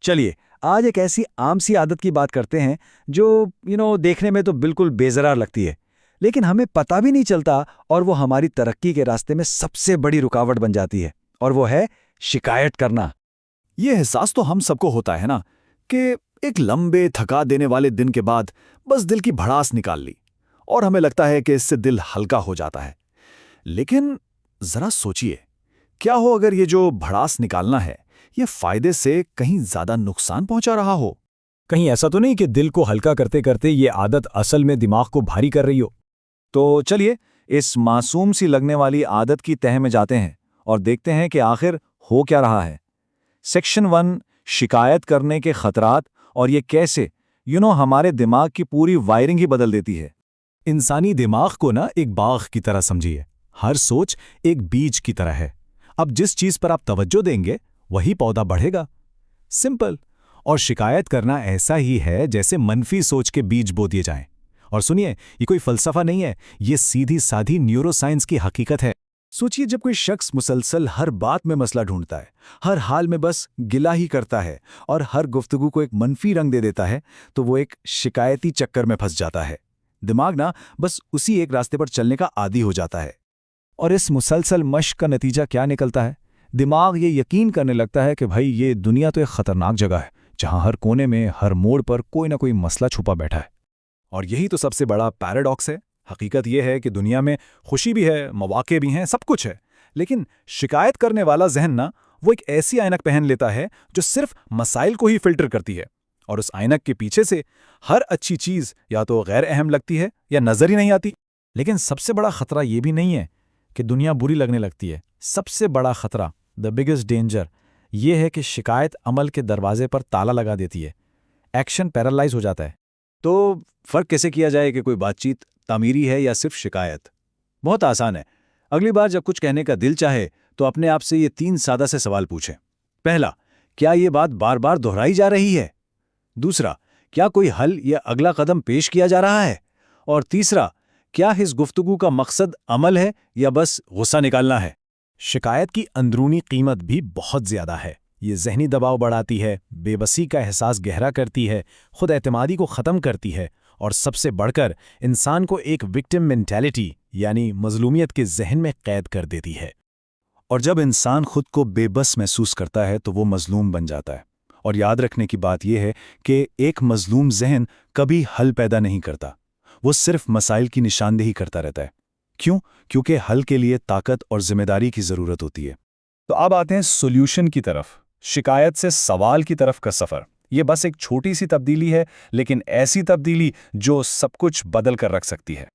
चलिए आज एक ऐसी आम सी आदत की बात करते हैं जो देखने में तो बिल्कुल बेज़रार लगती है, लेकिन हमें पता भी नहीं चलता और वो हमारी तरक्की के रास्ते में सबसे बड़ी रुकावट बन जाती है, और वो है शिकायत करना। ये एहसास तो हम सबको होता है ना कि एक लंबे थका देने वाले दिन के बाद बस दिल की भड़ास निकाल ली और हमें लगता है कि इससे दिल हल्का हो जाता है। लेकिन जरा सोचिए, क्या हो अगर ये जो भड़ास निकालना है ये फायदे से कहीं ज्यादा नुकसान पहुंचा रहा हो? कहीं ऐसा तो नहीं कि दिल को हल्का करते करते ये आदत असल में दिमाग को भारी कर रही हो? तो चलिए इस मासूम सी लगने वाली आदत की तह में जाते हैं और देखते हैं कि आखिर हो क्या रहा है। सेक्शन 1, शिकायत करने के खतरात और ये कैसे हमारे दिमाग की पूरी वायरिंग ही बदल देती है। इंसानी दिमाग को ना एक बाग की तरह समझिए। हर सोच एक बीज की तरह है। अब जिस चीज पर आप तवज्जो देंगे वही पौधा बढ़ेगा। सिंपल। और शिकायत करना ऐसा ही है जैसे मनफी सोच के बीज बो दिए जाएं। और सुनिए, ये कोई फलसफा नहीं है, ये सीधी साधी न्यूरोसाइंस की हकीकत है। सोचिए, जब कोई शख्स मुसलसल हर बात में मसला ढूंढता है, हर हाल में बस गिला ही करता है और हर गुफ्तगू को एक मनफी रंग दे देता है, तो वो एक शिकायती चक्कर में फंस जाता है। दिमाग ना बस उसी एक रास्ते पर चलने का आदी हो जाता है। और इस मुसलसल मश्क का नतीजा क्या निकलता है? दिमाग ये यकीन करने लगता है कि भाई ये दुनिया तो एक खतरनाक जगह है जहां हर कोने में हर मोड़ पर कोई ना कोई मसला छुपा बैठा है। और यही तो सबसे बड़ा पैराडॉक्स है। हकीकत यह है कि दुनिया में खुशी भी है, मौके भी हैं, सब कुछ है, लेकिन शिकायत करने वाला जहन ना वो एक ऐसी ऐनक पहन लेता है जो सिर्फ मसाइल को ही फिल्टर करती है, और उस ऐनक के पीछे से हर अच्छी चीज या तो गैर अहम लगती है या नजर ही नहीं आती। लेकिन सबसे बड़ा खतरा ये भी नहीं है कि दुनिया बुरी लगने लगती है। सबसे बड़ा खतरा, द बिगेस्ट डेंजर, ये है कि शिकायत अमल के दरवाजे पर ताला लगा देती है। एक्शन पैरालाइज हो जाता है। तो फर्क कैसे किया जाए कि कोई बातचीत तामीरी है या सिर्फ शिकायत? बहुत आसान है। अगली बार जब कुछ कहने का दिल चाहे तो अपने आप से ये 3 सादा से सवाल पूछें। पहला, क्या ये बात बार बार दोहराई जा रही है? दूसरा, क्या कोई हल या अगला कदम पेश किया जा रहा है? और तीसरा, क्या इस गुफ्तगू का मकसद अमल है या बस गुस्सा निकालना है? शिकायत की अंदरूनी कीमत भी बहुत ज्यादा है। ये ज़हनी दबाव बढ़ाती है, बेबसी का एहसास गहरा करती है, खुद एतमादी को ख़त्म करती है, और सबसे बढ़कर इंसान को एक विक्टिम मेंटालिटी यानी मजलूमियत के जहन में कैद कर देती है। और जब इंसान खुद को बेबस महसूस करता है तो वो मजलूम बन जाता है। और याद रखने की बात यह है कि एक मजलूम जहन कभी हल पैदा नहीं करता, वो सिर्फ मसाइल की निशानदेही करता रहता है। क्यों? क्योंकि हल के लिए ताकत और जिम्मेदारी की ज़रूरत होती है। तो अब आते हैं सॉल्यूशन की तरफ। शिकायत से सवाल की तरफ का सफ़र, ये बस एक छोटी सी तब्दीली है, लेकिन ऐसी तब्दीली जो सब कुछ बदल कर रख सकती है।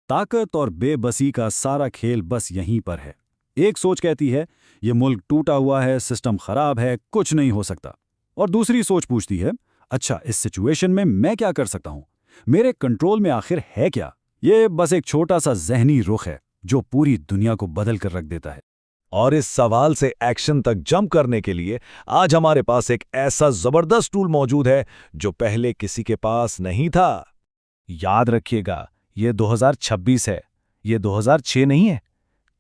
ताकत और बेबसी का सारा खेल बस यहीं पर है। एक सोच कहती है ये मुल्क टूटा हुआ है, सिस्टम खराब है, कुछ नहीं हो सकता। और दूसरी सोच पूछती है, अच्छा इस सिचुएशन में मैं क्या कर सकता हूं, मेरे कंट्रोल में आखिर है क्या? ये बस एक छोटा सा जहनी रुख है जो पूरी दुनिया को बदल कर रख देता है। और इस सवाल से एक्शन तक जंप करने के लिए आज हमारे पास एक ऐसा जबरदस्त टूल मौजूद है जो पहले किसी के पास नहीं था। याद रखिएगा, ये 2026 है, ये 2006 नहीं है।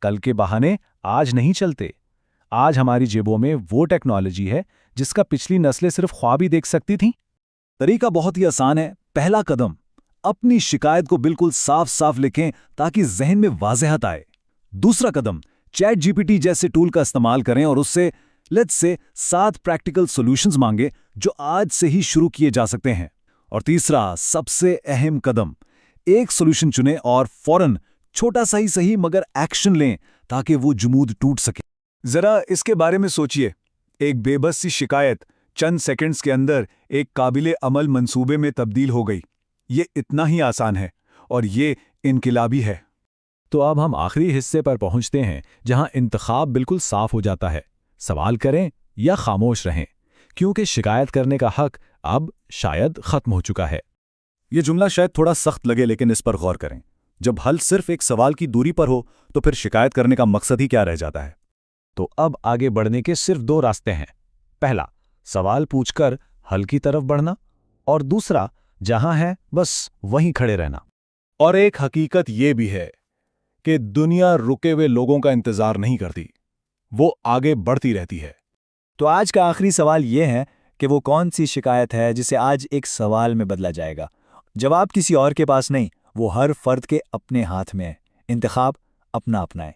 कल के बहाने आज नहीं चलते। आज हमारी जेबों में वो टेक्नोलॉजी है जिसका पिछली नस्लें सिर्फ ख्वाब ही देख सकती थीं। तरीका बहुत ही आसान है। पहला कदम, अपनी शिकायत को बिल्कुल साफ साफ लिखें ताकि जहन में वाज़ेहत आए। दूसरा कदम, चैट जीपीटी जैसे टूल का इस्तेमाल करें और उससे लेट्स से 7 प्रैक्टिकल सॉल्यूशंस मांगे जो आज से ही शुरू किए जा सकते हैं। और तीसरा, सबसे अहम कदम, एक सॉल्यूशन चुनें और फौरन छोटा सा ही सही मगर एक्शन लें ताकि वो जुमूद टूट सके। जरा इसके बारे में सोचिए। एक बेबस सी शिकायत चंद सेकंड्स के अंदर एक काबिले अमल मंसूबे में तब्दील हो गई। ये इतना ही आसान है और ये इनकिलाबी है। तो अब हम आखिरी हिस्से पर पहुंचते हैं जहां इंतखाब बिल्कुल साफ हो जाता है। सवाल करें या खामोश रहें, क्योंकि शिकायत करने का हक अब शायद खत्म हो चुका है। ये जुमला शायद थोड़ा सख्त लगे, लेकिन इस पर गौर करें। जब हल सिर्फ एक सवाल की दूरी पर हो तो फिर शिकायत करने का मकसद ही क्या रह जाता है? तो अब आगे बढ़ने के सिर्फ 2 रास्ते हैं। पहला, सवाल पूछकर हल की तरफ बढ़ना, और दूसरा, जहां है बस वहीं खड़े रहना। और एक हकीकत ये भी है कि दुनिया रुके हुए लोगों का इंतजार नहीं करती, वो आगे बढ़ती रहती है। तो आज का आखिरी सवाल ये है कि वो कौन सी शिकायत है जिसे आज एक सवाल में बदला जाएगा। जवाब किसी और के पास नहीं, वो हर फर्द के अपने हाथ में है। इंतखाब अपना अपनाएं।